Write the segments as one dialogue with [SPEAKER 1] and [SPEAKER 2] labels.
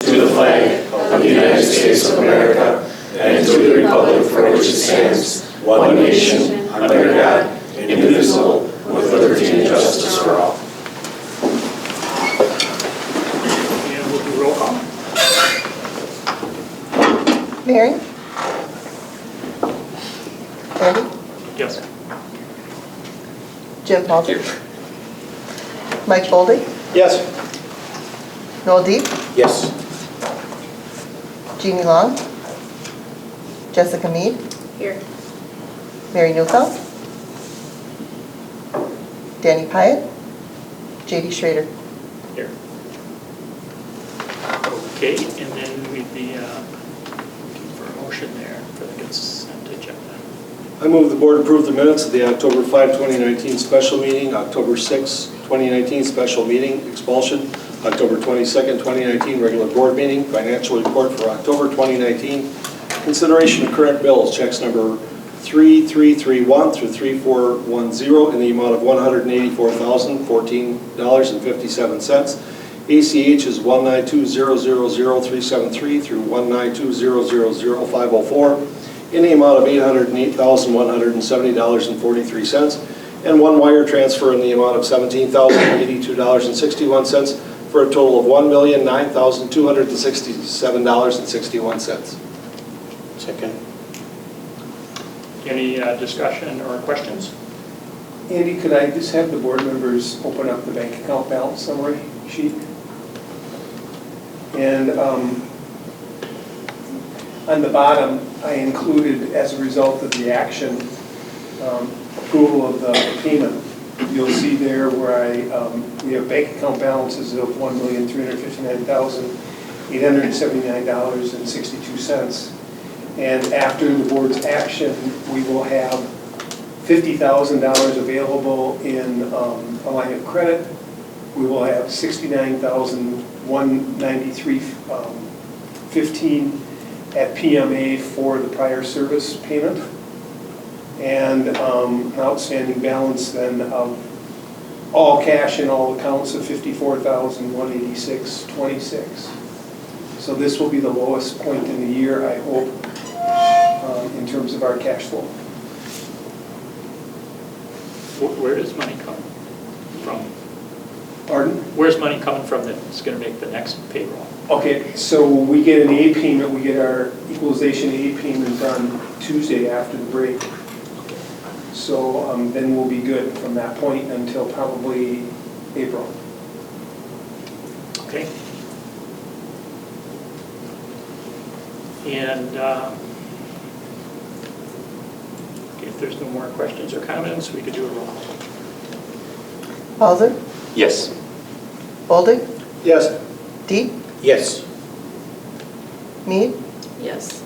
[SPEAKER 1] to the flag of the United States of America and to the republic for which it stands, one nation, under God, indivisible, with liberty and justice for all.
[SPEAKER 2] And we'll do roll call.
[SPEAKER 3] Mary? Andy?
[SPEAKER 2] Yes.
[SPEAKER 3] Jim Halter? Mike Boldy?
[SPEAKER 4] Yes.
[SPEAKER 3] Noel Deep?
[SPEAKER 4] Yes.
[SPEAKER 3] Jeannie Long? Jessica Mead?
[SPEAKER 5] Here.
[SPEAKER 3] Mary Newfeld? Danny Pyatt? JD Schrader?
[SPEAKER 2] Here. Okay, and then we'd be looking for a motion there for the consent agenda.
[SPEAKER 4] I move the board approve the minutes of the October 5, 2019 special meeting, October 6, 2019 special meeting, expulsion, October 22nd, 2019 regular board meeting, financial report for October 2019, consideration of current bills, checks number 3331 through 3410 in the amount of $184,014.57. ACH is 192000373 through 192000504 in the amount of $808,170.43, and one wire transfer in the amount of $17,082.61 for a total of $1,009,267.61. Second.
[SPEAKER 2] Any discussion or questions?
[SPEAKER 6] Andy, could I just have the board members open up the bank account balance summary sheet? And on the bottom, I included, as a result of the action, approval of the payment. You'll see there where we have bank account balances of $1,359,879.62. And after the board's action, we will have $50,000 available in a line of credit. We will have $69,193.15 at PMA for the prior service payment, and an outstanding balance then of all cash in all accounts of $54,186.26. So this will be the lowest point in the year, I hope, in terms of our cash flow.
[SPEAKER 2] Where does money come from?
[SPEAKER 6] Pardon?
[SPEAKER 2] Where's money coming from that's going to make the next payroll?
[SPEAKER 6] Okay, so we get an aid payment, we get our equalization aid payment on Tuesday after the break. So then we'll be good from that point until probably April.
[SPEAKER 2] Okay. And if there's no more questions or comments, we could do a roll call.
[SPEAKER 3] Halter?
[SPEAKER 1] Yes.
[SPEAKER 3] Boldy?
[SPEAKER 4] Yes.
[SPEAKER 3] Deep?
[SPEAKER 4] Yes.
[SPEAKER 3] Mead?
[SPEAKER 5] Yes.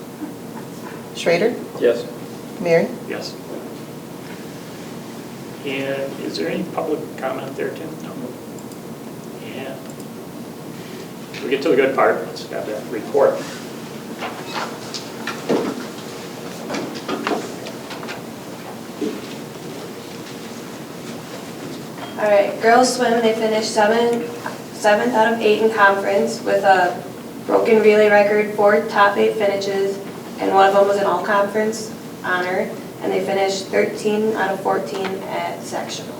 [SPEAKER 3] Schrader?
[SPEAKER 4] Yes.
[SPEAKER 2] Yes.
[SPEAKER 3] Mary?
[SPEAKER 2] And is there any public comment there, Tim? No. And we get to the good part. Let's have that report.
[SPEAKER 5] All right, girls swim, they finished seventh out of 8 in conference with a broken relay record, 4 top 8 finishes, and one of them was an all-conference honor, and they finished 13 out of 14 at sectionals.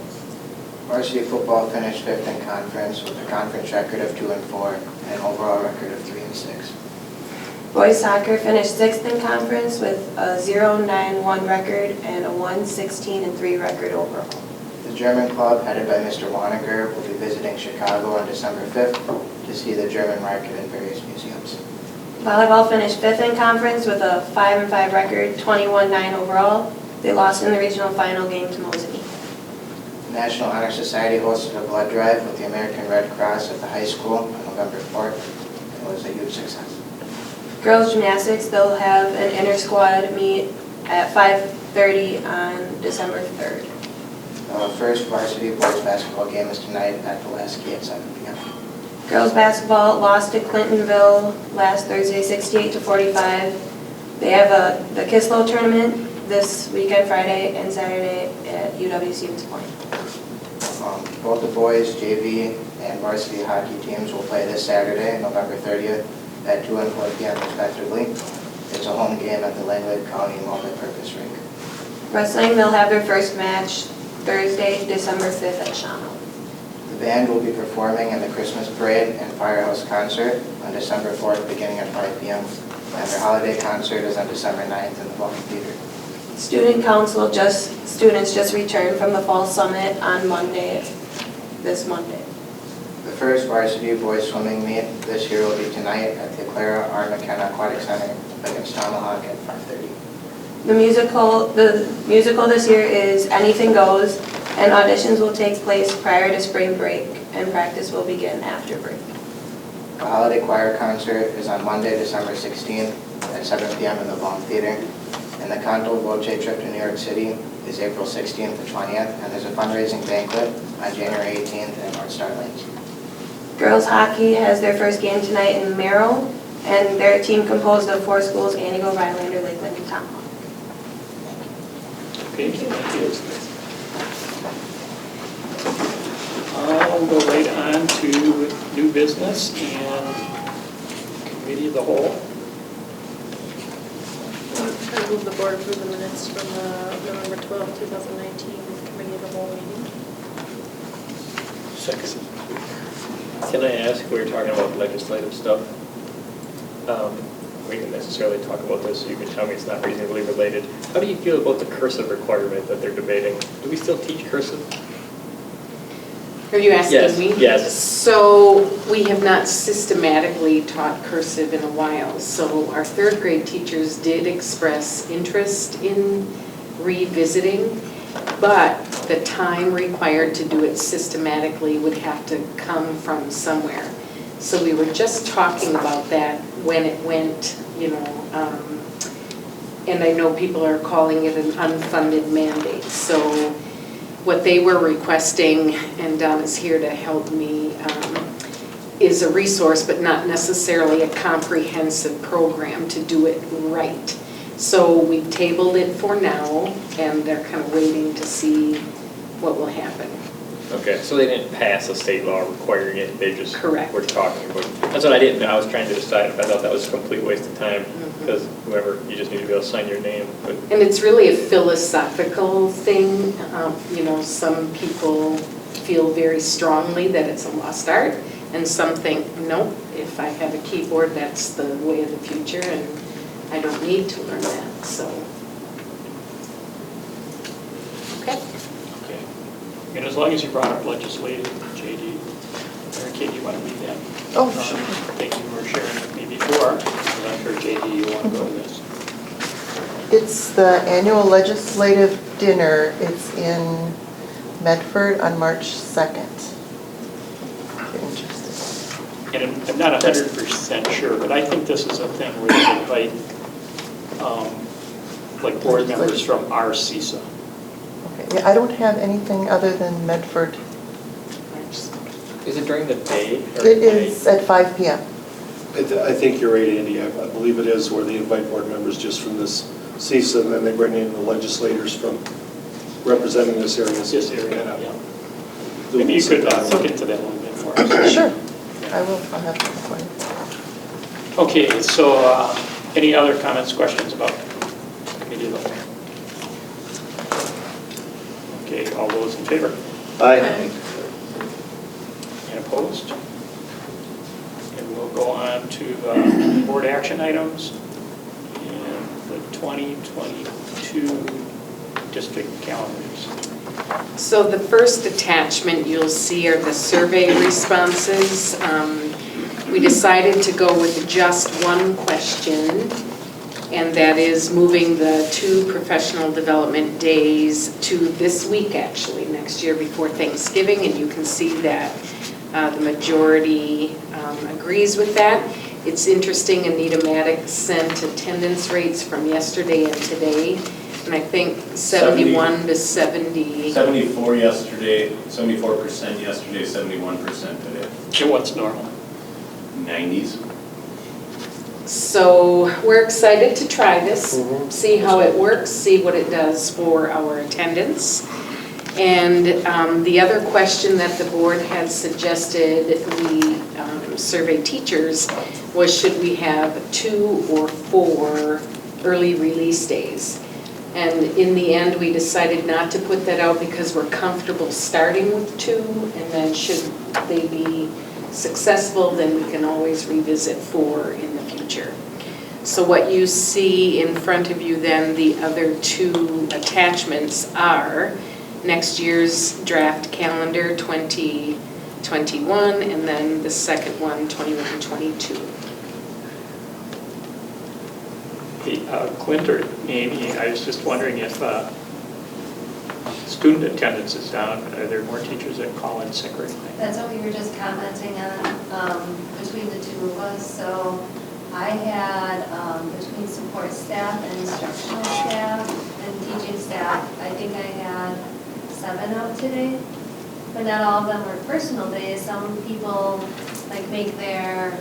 [SPEAKER 7] Varsity football finished 5th in conference with a conference record of 2-4 and an overall record of 3-6.
[SPEAKER 5] Boys soccer finished 6th in conference with a 0-9-1 record and a 1-16-3 record overall.
[SPEAKER 7] The German club, headed by Mr. Waniger, will be visiting Chicago on December 5th to see the German market in various museums.
[SPEAKER 5] Volleyball finished 5th in conference with a 5-5 record, 21-9 overall. They lost in the regional final game to Mosinee.
[SPEAKER 7] The National Honor Society hosted a blood drive with the American Red Cross at the high school on November 4th. It was a huge success.
[SPEAKER 5] Girls gymnastics, they'll have an inter-squad meet at 5:30 on December 3rd.
[SPEAKER 7] The first varsity boys basketball game is tonight at Pulaski at 7 p.m.
[SPEAKER 5] Girls basketball lost to Clintonville last Thursday, 68-45. They have the Kislow tournament this weekend, Friday and Saturday at UW Stevens Point.
[SPEAKER 7] Both the boys, JV, and varsity hockey teams will play this Saturday, November 30th, at 2 and 4 p.m. respectively. It's a home game at the Langwood County Multipurpose Rink.
[SPEAKER 5] Wrestling, they'll have their first match Thursday, December 5th at Shawano.
[SPEAKER 7] The band will be performing in the Christmas Parade and Firehouse Concert on December 4th beginning at 5 p.m. And their holiday concert is on December 9th in the Vaughan Theater.
[SPEAKER 5] Student council, students just returned from the Fall Summit on Monday, this Monday.
[SPEAKER 7] The first varsity boys swimming meet this year will be tonight at the Clara R. McKenna Aquatic Center against Tomahawk at 5:30.
[SPEAKER 5] The musical this year is Anything Goes, and auditions will take place prior to spring break, and practice will begin after break.
[SPEAKER 7] The holiday choir concert is on Monday, December 16th at 7 p.m. in the Vaughan Theater. And the Canto Voce trip to New York City is April 16th to 20th, and there's a fundraising banquet on January 18th at North Star Lanes.
[SPEAKER 5] Girls hockey has their first game tonight in Merrill, and their team composed of 4 schools, Antigo, Rhinelander, Lakeland, and Tomahawk.
[SPEAKER 2] Okay, thank you. I'll go right on to new business and committee of the whole.
[SPEAKER 8] I move the board approve the minutes from the November 12, 2019 committee of the whole meeting.
[SPEAKER 9] Second. Can I ask, we were talking about legislative stuff. We can necessarily talk about this, so you can tell me it's not reasonably related. How do you feel about the cursive requirement that they're debating? Do we still teach cursive?
[SPEAKER 10] Are you asking
[SPEAKER 9] Yes,
[SPEAKER 10] me?
[SPEAKER 9] yes.
[SPEAKER 10] So we have not systematically taught cursive in a while. So our 3rd grade teachers did express interest in revisiting, but the time required to do it systematically would have to come from somewhere. So we were just talking about that when it went, and I know people are calling it an unfunded mandate. So what they were requesting, and Donna's here to help me, is a resource, but not necessarily a comprehensive program to do it right. So we've tabled it for now, and they're kind of waiting to see what will happen.
[SPEAKER 9] Okay, so they didn't pass a state law requiring it, they just
[SPEAKER 10] Correct.
[SPEAKER 9] were talking about it. That's what I didn't know, I was trying to decide if I thought that was a complete waste of time, because whoever, you just need to be able to sign your name, but
[SPEAKER 10] And it's really a philosophical thing. Some people feel very strongly that it's a lost art, and some think, nope, if I have a keyboard, that's the way of the future, and I don't need to learn that, so. Okay.
[SPEAKER 2] Okay. And as long as you brought up legislative, JD, or Katie, you want to lead that?
[SPEAKER 3] Oh, sure.
[SPEAKER 2] Thank you for sharing with me before, and I'm sure JD, you want to go to this.
[SPEAKER 3] It's the annual legislative dinner. It's in Medford on March 2nd. If you're interested.
[SPEAKER 2] And I'm not 100% sure, but I think this is a thing where you invite like board members from our CISA.
[SPEAKER 3] Okay. Yeah, I don't have anything other than Medford.
[SPEAKER 9] is it during the day? or
[SPEAKER 3] It
[SPEAKER 9] at night?
[SPEAKER 3] is at 5 p.m.
[SPEAKER 4] I think you're right, Andy. I believe it is where they invite board members just from this CISA, and then they bring in the legislators from representing this area.
[SPEAKER 2] This area, yeah.
[SPEAKER 4] Do
[SPEAKER 2] Maybe you
[SPEAKER 4] some
[SPEAKER 2] could
[SPEAKER 4] time.
[SPEAKER 2] look into that a little bit more.
[SPEAKER 3] Sure. I will. I'll have that for you.
[SPEAKER 2] Okay, so any other comments, questions about committee of the whole? Okay, all those in favor?
[SPEAKER 4] Aye.
[SPEAKER 2] And opposed? And we'll go on to board action items and the 2022 district calendars.
[SPEAKER 10] So the first attachment you'll see are the survey responses. We decided to go with just one question, and that is moving the 2 professional development days to this week, actually, next year before Thanksgiving, and you can see that the majority agrees with that. It's interesting, Anita Maddox sent attendance rates from yesterday and today, and I think 71 to 70.
[SPEAKER 1] 74 yesterday, 74% yesterday, 71% today.
[SPEAKER 2] And what's normal?
[SPEAKER 1] 90s.
[SPEAKER 10] So we're excited to try this, see how it works, see what it does for our attendance. And the other question that the board had suggested we survey teachers was should we have 2 or 4 early release days? And in the end, we decided not to put that out because we're comfortable starting with 2, and then should they be successful, then we can always revisit 4 in the future. So what you see in front of you then, the other 2 attachments are next year's draft calendar 2021, and then the second one, 21-22.
[SPEAKER 2] Hey, Clint or Amy, I was just wondering if student attendance is down, are there more teachers that call in sick or anything?
[SPEAKER 11] That's what we were just commenting on between the 2 of us. So I had, between support staff and instructional staff and teaching staff, I think I had 7 out today. But not all of them were personal days. Some people like make their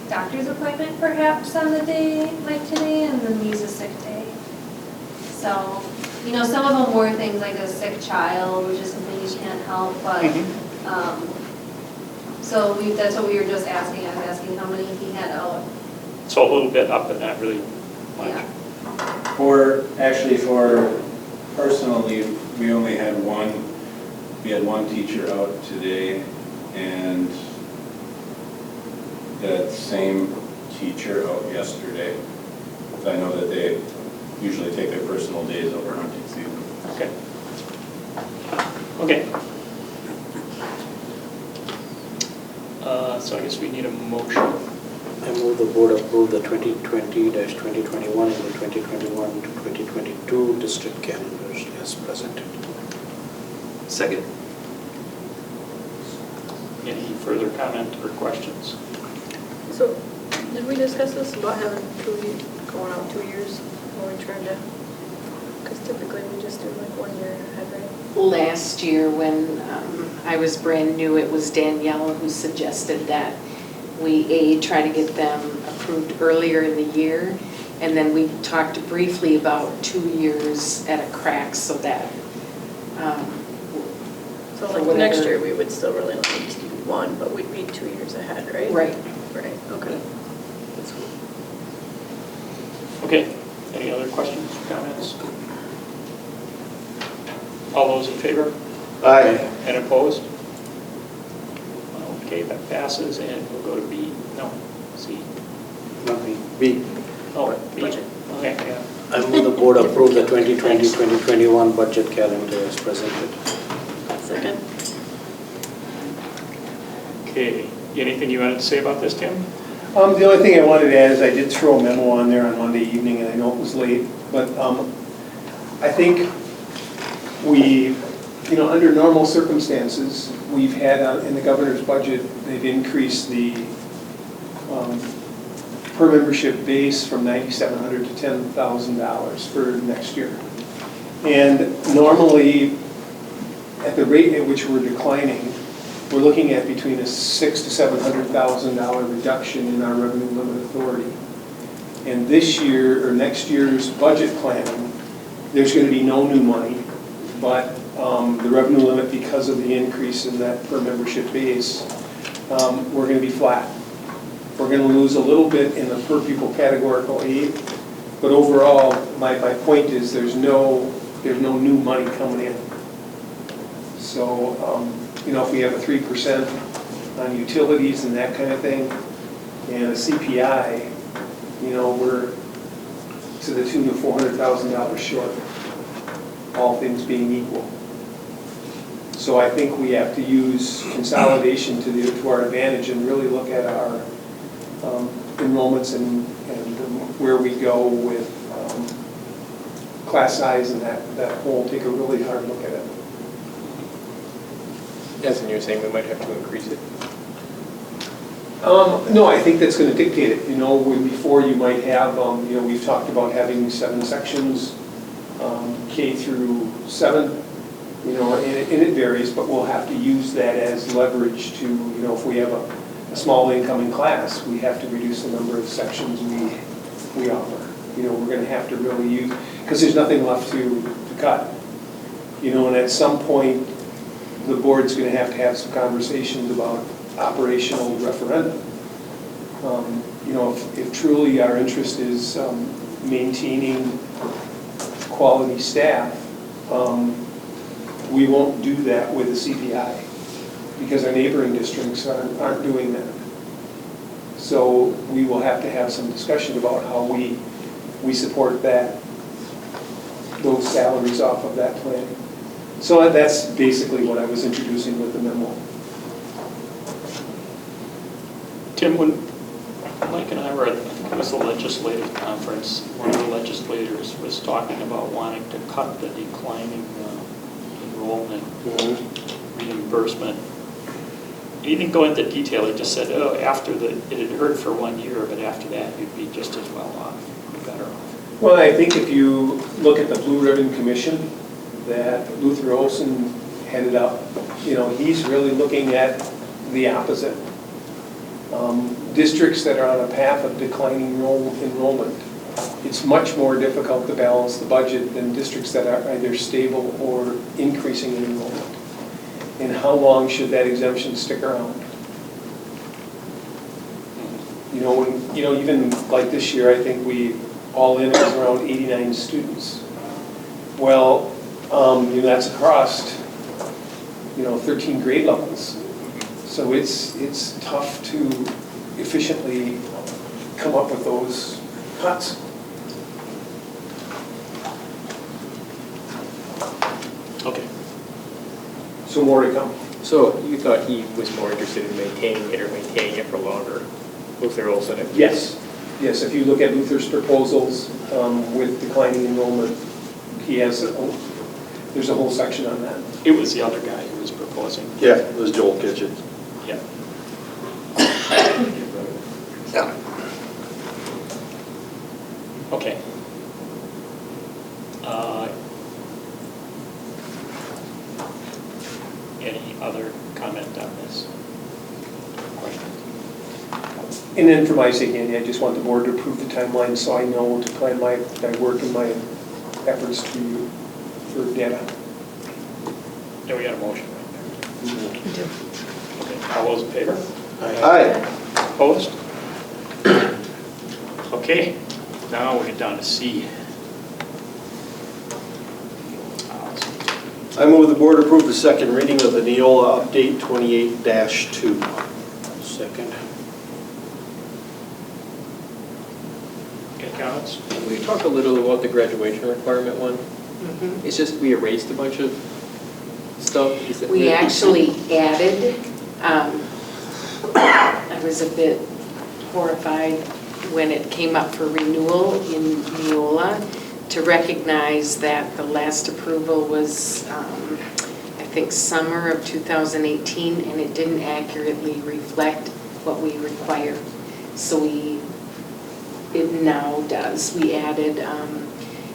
[SPEAKER 11] doctor's appointment perhaps on the day like today, and then use a sick day. So, you know, some of them were things like a sick child, which is something you can't help, but, so that's what we were just asking. I was asking how many he had out.
[SPEAKER 2] So a little bit up, but not really much.
[SPEAKER 11] Yeah.
[SPEAKER 12] For personal leave, we only had one. We had 1 teacher out today, and that same teacher out yesterday. I know that they usually take their personal days over hunting season.
[SPEAKER 2] Okay. Okay. So I guess we need a motion.
[SPEAKER 13] I move the board approve the 2020-2021 and the 2021-2022 district calendars as presented.
[SPEAKER 1] Second.
[SPEAKER 2] Any further comment or questions?
[SPEAKER 8] So, did we discuss this about having going out 2 years when we tried to, because typically we just do like 1 year ahead, right?
[SPEAKER 10] Last year, when I was brand new, it was Danielle who suggested that we try to get them approved earlier in the year, and then we talked briefly about 2 years at a crack, so that
[SPEAKER 8] So like next year, we would still really like to do 1, but we'd be 2 years ahead, right?
[SPEAKER 10] Right.
[SPEAKER 8] Right, okay.
[SPEAKER 2] Okay. Any other questions, comments? All those in favor?
[SPEAKER 1] Aye.
[SPEAKER 2] And opposed? Okay, that passes, and we'll go to B. No, C.
[SPEAKER 13] Nothing. B.
[SPEAKER 2] Oh, B.
[SPEAKER 8] Budget.
[SPEAKER 2] Okay, yeah.
[SPEAKER 13] I move the board approve the 2020-2021 budget calendar as presented.
[SPEAKER 8] Second.
[SPEAKER 2] Okay, anything you wanted to say about this, Tim?
[SPEAKER 6] The only thing I wanted to add is I did throw a memo on there on Monday evening, and I know it was late, but I think we, you know, under normal circumstances, we've had in the governor's budget, they've increased the per membership base from $9,700 to $10,000 for next year. And normally, at the rate at which we're declining, we're looking at between a $600,000 to $700,000 reduction in our revenue limit authority. And this year, or next year's budget plan, there's going to be no new money, but the revenue limit, because of the increase in that per membership base, we're going to be flat. We're going to lose a little bit in the per pupil categorical aid, but overall, my point is there's no new money coming in. So, you know, if we have a 3% on utilities and that kind of thing, and a CPI, you know, we're to the tune of $400,000 short, all things being equal. So I think we have to use consolidation to our advantage and really look at our enrollments and where we go with class size and that whole, take a really hard look at it.
[SPEAKER 9] Yes, and you're saying we might have to increase it?
[SPEAKER 6] No, I think that's going to dictate it. You know, before you might have, you know, we've talked about having 7 sections, K through 7, you know, and it varies, but we'll have to use that as leverage to, you know, if we have a small incoming class, we have to reduce the number of sections we offer. You know, we're going to have to really use, because there's nothing left to cut. You know, and at some point, the board's going to have some conversations about operational referendum. You know, if truly our interest is maintaining quality staff, we won't do that with a CPI because our neighboring districts aren't doing that. So we will have to have some discussion about how we support those salaries off of that plan. So that's basically what I was introducing with the memo.
[SPEAKER 2] Tim, when Mike and I were at, I think it was the legislative conference, one of the legislators was talking about wanting to cut the declining enrollment reimbursement. He didn't go into detail, he just said, oh, it had hurt for 1 year, but after that, you'd be just as well off, or better off.
[SPEAKER 6] Well, I think if you look at the Blue Ribbon Commission that Luther Olson headed up, you know, he's really looking at the opposite. Districts that are on a path of declining enrollment, it's much more difficult to balance the budget than districts that are either stable or increasing in enrollment. And how long should that exemption stick around? You know, even like this year, I think we all in was around 89 students. Well, you know, that's across 13 grade levels. So it's tough to efficiently come up with those cuts.
[SPEAKER 2] Okay.
[SPEAKER 6] So more to come.
[SPEAKER 9] So you thought he was more interested in maintaining it for longer, Luther Olson?
[SPEAKER 6] Yes, if you look at Luther's proposals with declining enrollment, he has there's a whole section on that.
[SPEAKER 2] It was the other guy who was proposing.
[SPEAKER 4] Yeah, it was Joel Kitchen.
[SPEAKER 2] Yeah. Okay. Any other comment on this? Questions?
[SPEAKER 6] And then for my sake, Andy, I just want the board to approve the timeline so I know to plan my work and my efforts for data.
[SPEAKER 2] Yeah, we got a motion right there. Okay, all those in favor?
[SPEAKER 4] Aye.
[SPEAKER 2] Opposed? Okay, now we get down to C.
[SPEAKER 4] I move the board approve the second reading of the Neola Update 28-2.
[SPEAKER 13] Second.
[SPEAKER 2] Any comments?
[SPEAKER 9] Can we talk a little about the graduation requirement one? It's just we erased a bunch of stuff.
[SPEAKER 10] We actually added, I was a bit horrified when it came up for renewal in Neola to recognize that the last approval was, I think, summer of 2018, and it didn't accurately reflect what we require. So it now does. We added,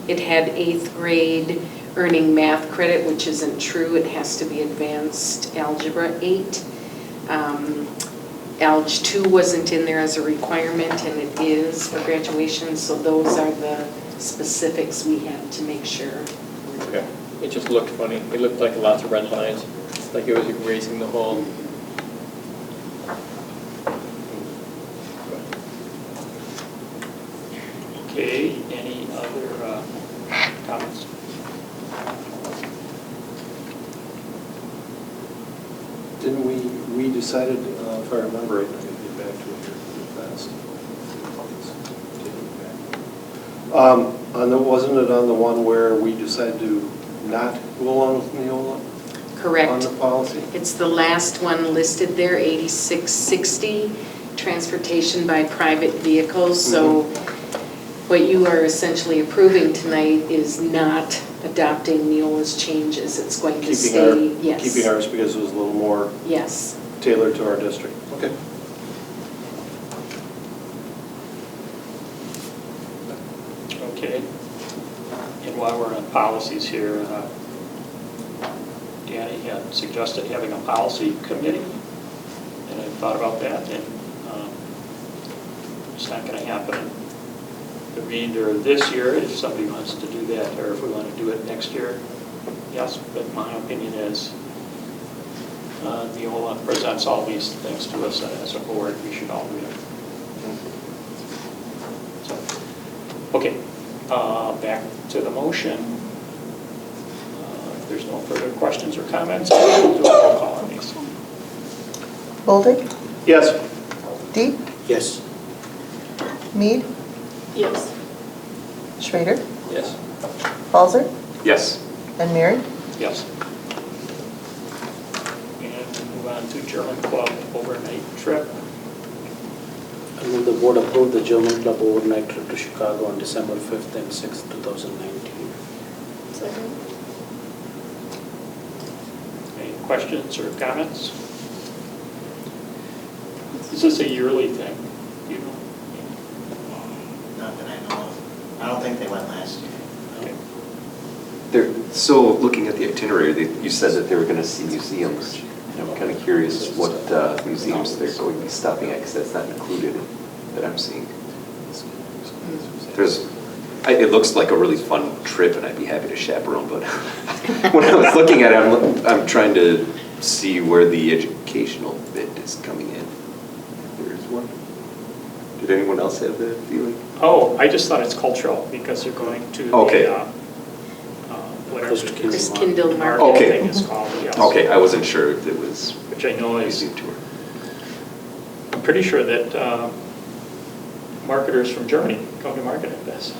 [SPEAKER 10] it had 8th grade earning math credit, which isn't true. It has to be advanced algebra 8. Alg 2 wasn't in there as a requirement, and it is for graduation, so those are the specifics we had to make sure.
[SPEAKER 9] Okay. It just looked funny. It looked like lots of red lines, like it was erasing the whole.
[SPEAKER 2] Okay, any other comments?
[SPEAKER 4] Didn't we decided, if I remember right, I'm going to get back to it here really fast. Wasn't it on the one where we decided to not go along with Neola?
[SPEAKER 10] Correct.
[SPEAKER 4] On the policy?
[SPEAKER 10] It's the last one listed there, 8660, transportation by private vehicles. So what you are essentially approving tonight is not adopting Neola's changes. It's going to stay, yes.
[SPEAKER 4] Keeping ours because it was a little more
[SPEAKER 10] yes.
[SPEAKER 4] tailored to our district. Okay.
[SPEAKER 2] Okay. And while we're on policies here, Danny had suggested having a policy committee, and I thought about that, and it's not going to happen the remainder of this year if somebody wants to do that, or if we want to do it next year. Yes, but my opinion is Neola presents all these things to us, and as a board, we should all do it. So, okay, back to the motion. If there's no further questions or comments, we'll do a roll call on these.
[SPEAKER 3] Boldig?
[SPEAKER 4] Yes.
[SPEAKER 3] Deep?
[SPEAKER 13] Yes.
[SPEAKER 3] Mead?
[SPEAKER 8] Yes.
[SPEAKER 3] Schrader?
[SPEAKER 9] Yes.
[SPEAKER 3] Falzer?
[SPEAKER 1] Yes.
[SPEAKER 3] And Mary?
[SPEAKER 2] Yes. And move on to German Club overnight trip.
[SPEAKER 13] I move the board approve the German Club overnight trip to Chicago on December 5th and 6th, 2019.
[SPEAKER 8] Second.
[SPEAKER 2] Any questions or comments? Is this a yearly thing? You know?
[SPEAKER 7] Not that I know of. I don't think they went last year.
[SPEAKER 2] Okay.
[SPEAKER 1] So looking at the itinerary, you said that they were going to see museums. And I'm kind of curious what museums they're going to be stopping at, because that's not included that I'm seeing. It looks like a really fun trip, and I'd be happy to chaperone, but when I was looking at it, I'm trying to see where the educational bit is coming in. There is one. Did anyone else have that feeling?
[SPEAKER 2] Oh, I just thought it's cultural because they're going to
[SPEAKER 1] Okay.
[SPEAKER 2] the, whatever
[SPEAKER 10] Christkindl Market.
[SPEAKER 1] Okay.
[SPEAKER 2] thing is called, yes.
[SPEAKER 1] Okay, I wasn't sure if it was
[SPEAKER 2] Which I know is,
[SPEAKER 1] museum tour.
[SPEAKER 2] I'm pretty sure that marketers from Germany come to market at this.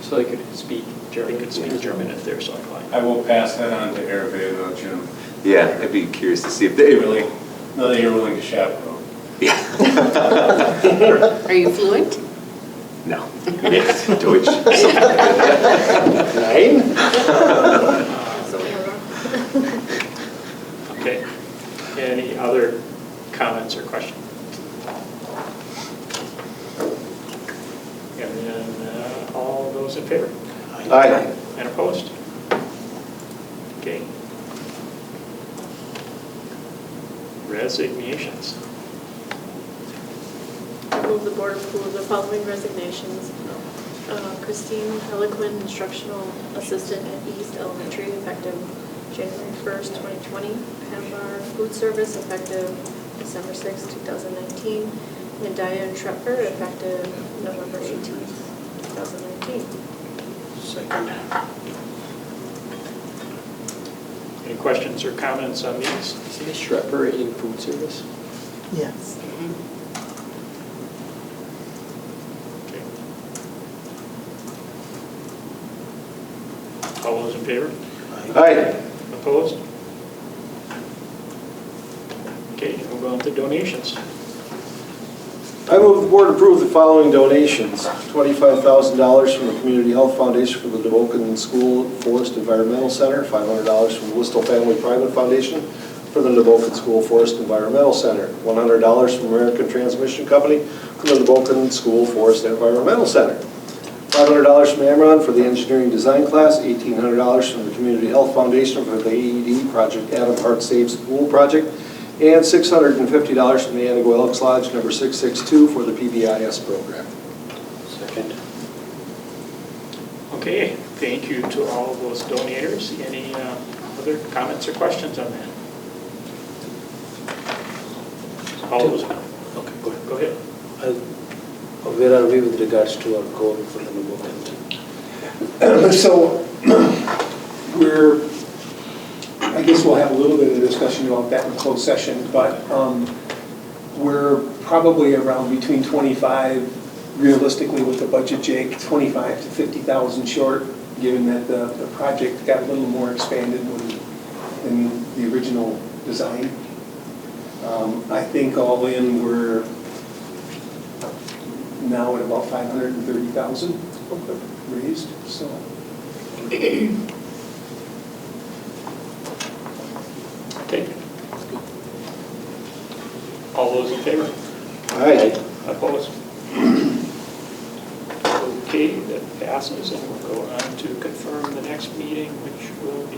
[SPEAKER 9] So they could speak
[SPEAKER 2] They
[SPEAKER 9] German.
[SPEAKER 2] could speak German if they're so inclined.
[SPEAKER 12] I will pass that on to Hervé, though, Jim.
[SPEAKER 1] Yeah, I'd be curious to see if they
[SPEAKER 12] Really, know that you're willing to chaperone.
[SPEAKER 1] Yeah.
[SPEAKER 10] Are you fluent?
[SPEAKER 1] No. Deutsch.
[SPEAKER 4] Nine?
[SPEAKER 2] Okay. Any other comments or questions? And then all those in favor?
[SPEAKER 4] Aye.
[SPEAKER 2] And opposed? Okay. Resignations.
[SPEAKER 8] I move the board approve the following resignations. Christine Peliquin, instructional assistant at East Elementary, effective January 1st, 2020. Pambar Food Service, effective December 6th, 2019. And Diane Trepper, effective November 18th, 2019.
[SPEAKER 13] Second.
[SPEAKER 2] Any questions or comments on these?
[SPEAKER 9] Is Ms. Schreper in food service?
[SPEAKER 3] Yes.
[SPEAKER 2] Okay. All those in favor?
[SPEAKER 4] Aye.
[SPEAKER 2] Opposed? Okay, we'll go on to donations.
[SPEAKER 4] I move the board approve the following donations. $25,000 from the Community Health Foundation for the Neboken School Forest Environmental Center, $500 from the Listo Family Private Foundation for the Neboken School Forest Environmental Center, $100 from American Transmission Company for the Neboken School Forest Environmental Center, $500 from Amron for the engineering design class, $1,800 from the Community Health Foundation for the AED Project Adam Hart Saves the Pool project, and $650 from the Antigua Elks Lodge number 662 for the PBIS program.
[SPEAKER 13] Second.
[SPEAKER 2] Okay, thank you to all of those donators. Any other comments or questions on that? All those,
[SPEAKER 13] Okay, go ahead.
[SPEAKER 2] go ahead.
[SPEAKER 13] Where are we with regards to our goal for the Neboken?
[SPEAKER 6] So I guess we'll have a little bit of discussion about that in closed session, but we're probably around between 25, realistically with the budget, Jake, 25 to 50,000 short, given that the project got a little more expanded than the original design. I think all in, we're now at about 530,000 raised, so.
[SPEAKER 2] Okay. All those in favor?
[SPEAKER 4] Aye.
[SPEAKER 2] Opposed? Okay, that passes, and we'll go on to confirm the next meeting, which will be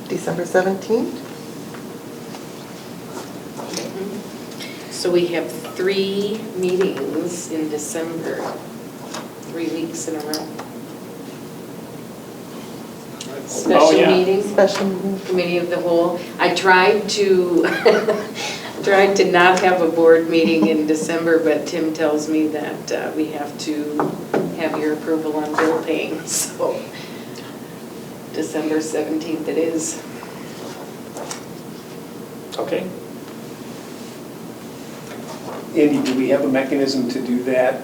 [SPEAKER 3] December 17th?
[SPEAKER 10] So we have 3 meetings in December, 3 weeks in a row. special
[SPEAKER 2] yeah.
[SPEAKER 10] meeting,
[SPEAKER 3] Special meeting.
[SPEAKER 10] committee of the whole. I tried to, tried to not have a board meeting in December, but Tim tells me that we have to have your approval on bill paying, so December 17th it is.
[SPEAKER 2] Okay.
[SPEAKER 6] Andy, do we have a mechanism to do that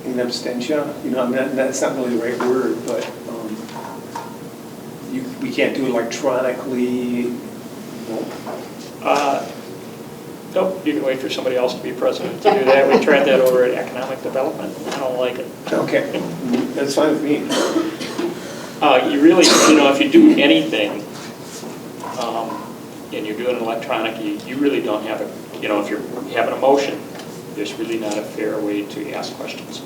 [SPEAKER 6] in absentia? You know, I mean, that's not really the right word, but we can't do it electronically.
[SPEAKER 2] Nope, you can wait for somebody else to be president to do that. We tried that over at Economic Development. I don't like it.
[SPEAKER 6] Okay, that's fine with me.
[SPEAKER 2] You really, if you do anything, and you're doing it electronic, you really don't have a, if you're having a motion, there's really not a fair way to ask questions.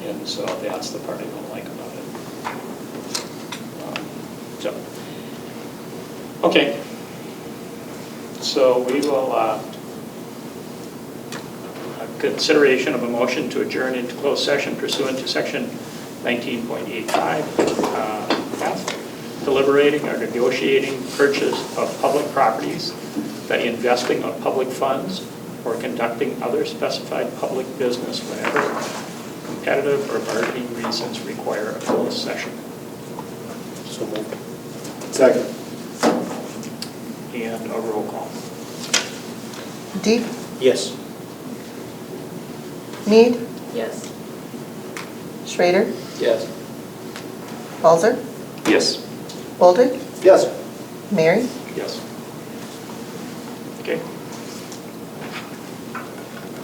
[SPEAKER 2] And so that's the part I don't like about it. Okay. So we will, consideration of a motion to adjourn into closed session pursuant to section 19.85, F, deliberating or negotiating purchase of public properties, the investing of public funds, or conducting other specified public business whenever competitive or bargaining reasons require a closed session.
[SPEAKER 13] So moved.
[SPEAKER 4] Second.
[SPEAKER 2] And a roll call.
[SPEAKER 3] Deep,
[SPEAKER 13] Yes.
[SPEAKER 3] Mead,
[SPEAKER 8] Yes.
[SPEAKER 3] Schrader,
[SPEAKER 9] Yes.
[SPEAKER 3] Balzer,
[SPEAKER 1] Yes.
[SPEAKER 3] Boldred,
[SPEAKER 4] Yes.
[SPEAKER 3] Mary,
[SPEAKER 2] Yes.